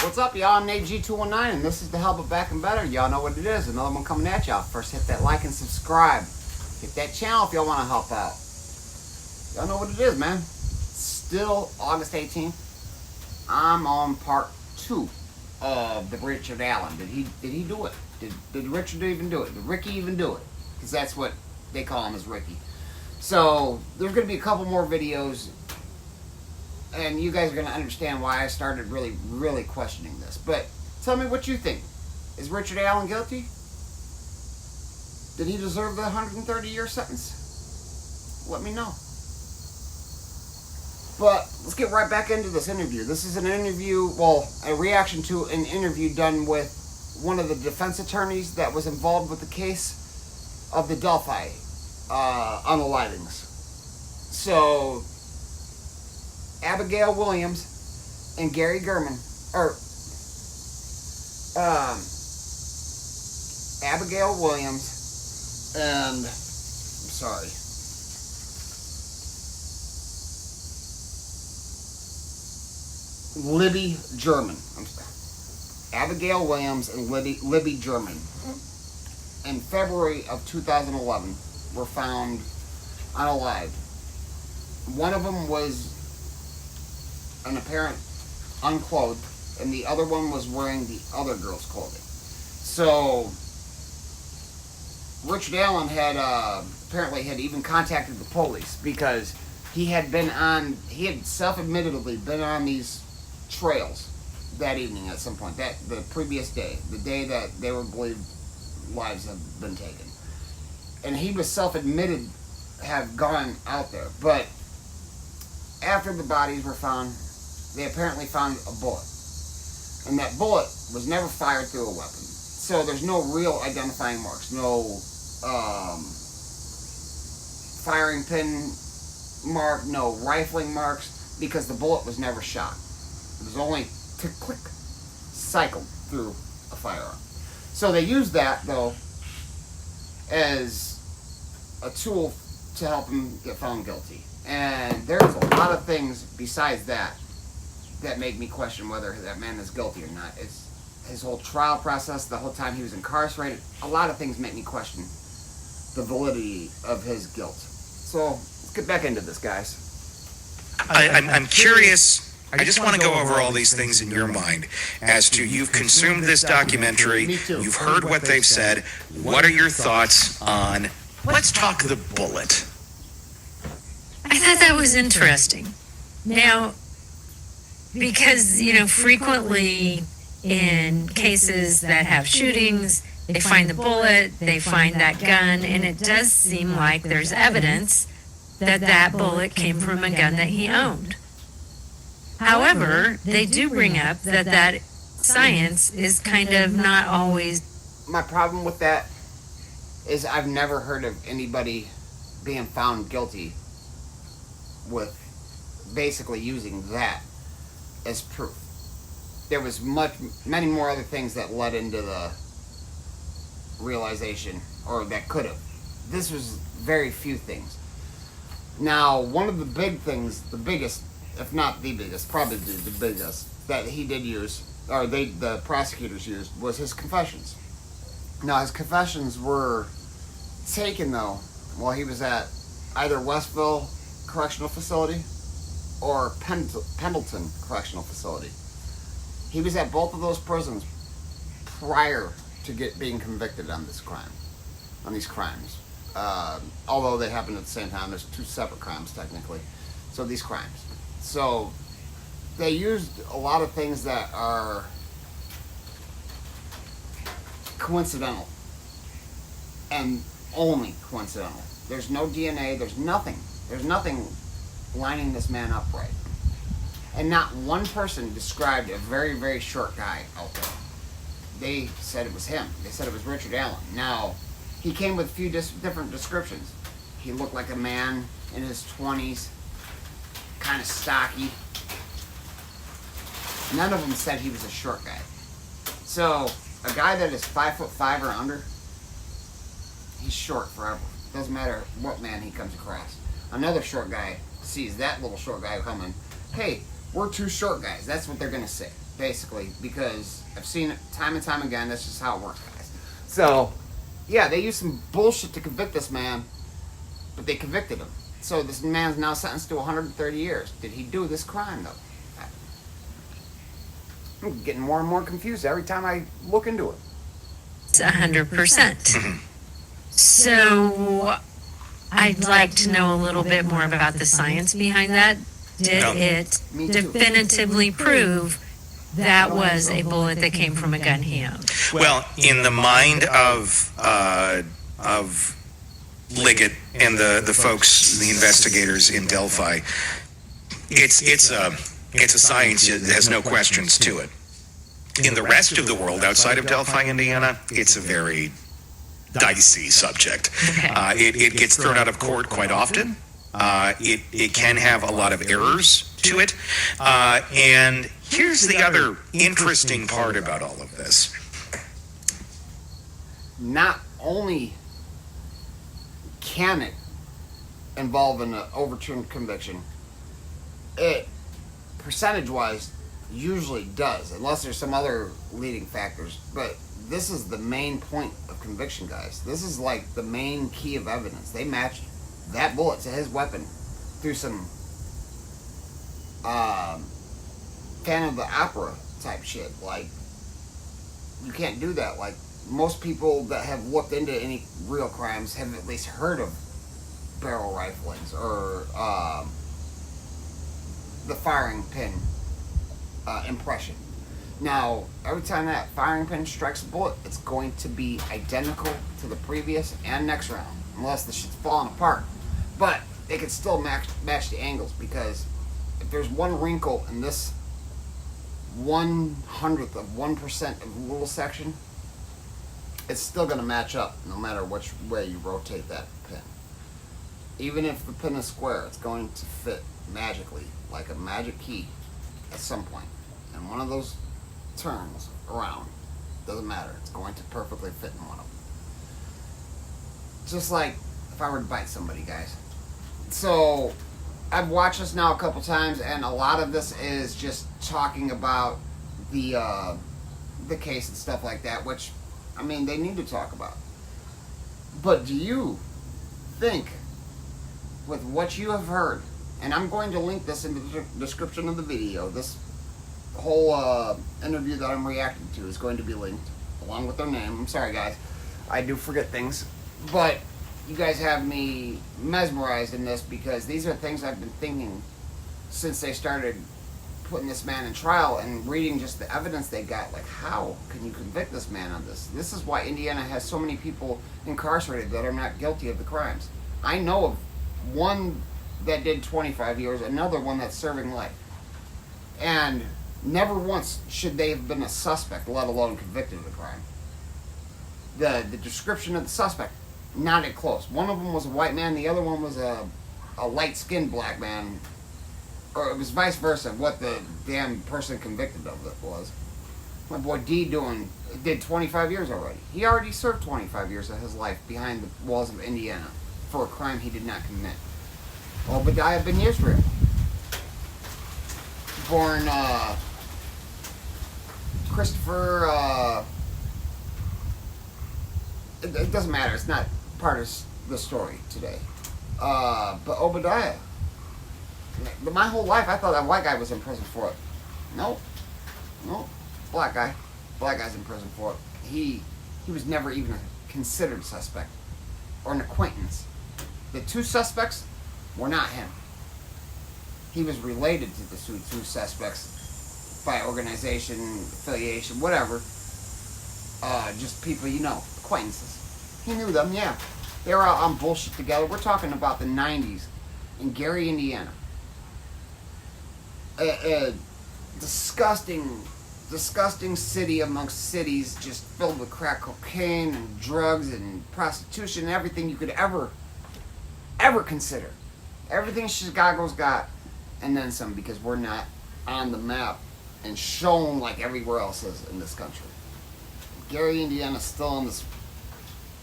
What's up, y'all? I'm Nate G219, and this is the Help It Back and Better. Y'all know what it is. Another one coming at y'all. First, hit that like and subscribe. Hit that channel if y'all want to help out. Y'all know what it is, man. Still August 18th. I'm on part 2 of the Richard Allen. Did he do it? Did Richard even do it? Did Ricky even do it? Because that's what they call him, is Ricky. So there's going to be a couple more videos, and you guys are going to understand why I started really questioning this. But tell me what you think. Is Richard Allen guilty? Did he deserve the 130-year sentence? Let me know. But let's get right back into this interview. This is an interview, well, a reaction to an interview done with one of the defense attorneys that was involved with the case of the Delphi unalivings. So Abigail Williams and Gary Gurman, or Abigail Williams and, I'm sorry, Libby German. I'm sorry. Abigail Williams and Libby German in February of 2011 were found unalived. One of them was an apparent unclothed, and the other one was wearing the other girl's clothing. So Richard Allen had apparently had even contacted the police because he had self-admittedly been on these trails that evening at some point, the previous day, the day that they were believed lives had been taken. And he was self-admitted have gone out there. But after the bodies were found, they apparently found a bullet. And that bullet was never fired through a weapon. So there's no real identifying marks, no firing pin mark, no rifling marks, because the bullet was never shot. It was only to click, cycled through a firearm. So they used that, though, as a tool to help him get found guilty. And there's a lot of things besides that that make me question whether that man is guilty or not. It's his whole trial process, the whole time he was incarcerated. A lot of things make me question the validity of his guilt. So let's get back into this, guys. I'm curious. I just want to go over all these things in your mind as to you've consumed this documentary, you've heard what they've said. What are your thoughts on, let's talk the bullet? I thought that was interesting. Now, because, frequently in cases that have shootings, they find the bullet, they find that gun, and it does seem like there's evidence that that bullet came from a gun that he owned. However, they do bring up that science is kind of not always... My problem with that is I've never heard of anybody being found guilty with basically using that as proof. There was many more other things that led into the realization, or that could have. This was very few things. Now, one of the big things, the biggest, if not the biggest, probably the biggest, that he did use, or the prosecutors used, was his confessions. Now, his confessions were taken, though, while he was at either Westville Correctional Facility or Pendleton Correctional Facility. He was at both of those prisons prior to being convicted on these crimes. Although they happened at the same time, there's 2 separate crimes, technically. So these crimes. So they used a lot of things that are coincidental and only coincidental. There's no DNA, there's nothing lining this man up right. And not one person described a very, very short guy out there. They said it was him. They said it was Richard Allen. Now, he came with a few different descriptions. He looked like a man in his 20s, kind of stocky. None of them said he was a short guy. So, a guy that is 5'5" or under, he's short forever. Doesn't matter what man he comes across. Another short guy sees that little short guy coming. Hey, we're 2 short guys. That's what they're going to say. basically, because I've seen it time and time again. That's just how it works, guys. So, yeah, they used some bullshit to convict this man, but they convicted him. So this man's now sentenced to 130 years. Did he do this crime, though? I'm getting more and more confused every time I look into it. It's 100%. So I'd like to know a little bit more about the science behind that. Did it definitively prove that was a bullet that came from a gun he owned? Well, in the mind of Liggett and the folks, the investigators in Delphi, it's a science that has no questions to it. In the rest of the world outside of Delphi, Indiana, it's a very dicey subject. It gets thrown out of court quite often. It can have a lot of errors to it. And here's the other interesting part about all of this. Not only can it involve an overturned conviction, it, percentage-wise, usually does, unless there's some other leading factors. But this is the main point of conviction, guys. This is like the main key of evidence. They matched that bullet to his weapon through some Phantom of the Opera type shit. Like, you can't do that. Like, most people that have looked into any real crimes have at least heard of barrel riflings or the firing pin impression. Now, every time that firing pin strikes a bullet, it's going to be identical to the previous and next round, unless the shit's falling apart. But they can still match the angles, because if there's one wrinkle in this 1/100th of 1% of the little section, it's still going to match up no matter which way you rotate that pin. Even if the pin is square, it's going to fit magically, like a magic key, at some point. And one of those turns around, doesn't matter, it's going to perfectly fit in one of them. Just like if I were to bite somebody, guys. So I've watched this now a couple times, and a lot of this is just talking about the case and stuff like that, which, I mean, they need to talk about. But do you think, with what you have heard, and I'm going to link this in the description of the video, this whole interview that I'm reacting to is going to be linked along with their name. I'm sorry, guys, I do forget things, but you guys have me mesmerized in this, because these are things I've been thinking since they started putting this man in trial and reading just the evidence they got. Like, how can you convict this man on this? This is why Indiana has so many people incarcerated that are not guilty of the crimes. I know of one that did 25 years, another one that's serving life. And never once should they have been a suspect, let alone convicted of the crime. The description of the suspect, not it close. One of them was a white man, the other one was a light-skinned black man. Or it was vice versa, what the damn person convicted of it was. My boy D did 25 years already. He already served 25 years of his life behind the walls of Indiana for a crime he did not commit. Obadiah ben Yisrael, born Christopher, it doesn't matter, it's not part of the story today. But Obadiah, my whole life I thought that white guy was in prison for it. Nope. Black guy. Black guy's in prison for it. He was never even a considered suspect or an acquaintance. The two suspects were not him. He was related to the two suspects by organization, affiliation, whatever. Just people you know, acquaintances. He knew them, yeah. They were out on bullshit together. We're talking about the 90s in Gary, Indiana. A disgusting city amongst cities, just filled with crack cocaine and drugs and prostitution and everything you could ever consider. Everything Chicago's got, and then some, because we're not on the map and shown like everywhere else is in this country. Gary, Indiana's still in this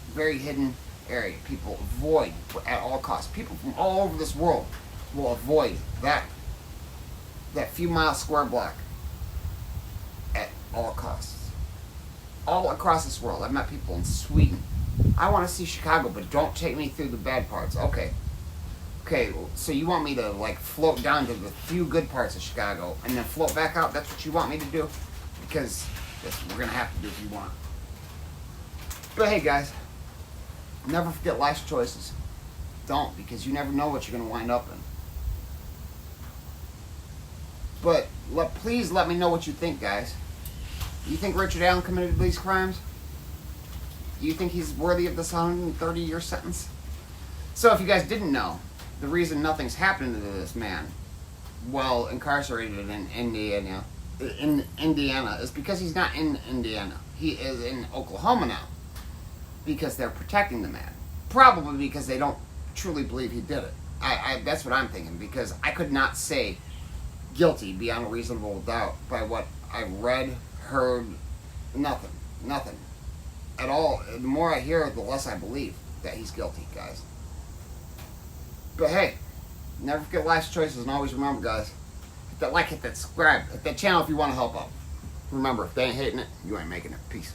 very hidden area. People avoid at all costs. People from all over this world will avoid that few mile square block. all across. All across this world. I've met people in Sweden. I want to see Chicago, but don't take me through the bad parts. Okay. Okay, so you want me to, like, float down to the few good parts of Chicago and then float back out? That's what you want me to do? Because that's what we're going to have to do if you want. But hey, guys, never forget life's choices. Don't, because you never know what you're going to wind up in. But please let me know what you think, guys. Do you think Richard Allen committed these crimes? Do you think he's worthy of this 130-year sentence? So if you guys didn't know, the reason nothing's happened to this man while incarcerated in Indiana is because he's not in Indiana. He is in Oklahoma now because they're protecting the man. Probably because they don't truly believe he did it. That's what I'm thinking, because I could not say guilty beyond a reasonable doubt by what I read, heard, nothing at all. The more I hear, the less I believe that he's guilty, guys. But hey, never forget life's choices, and always remember, guys, hit that like, hit that subscribe, hit that channel if you want to help out. Remember, if they ain't hating it, you ain't making it. Peace.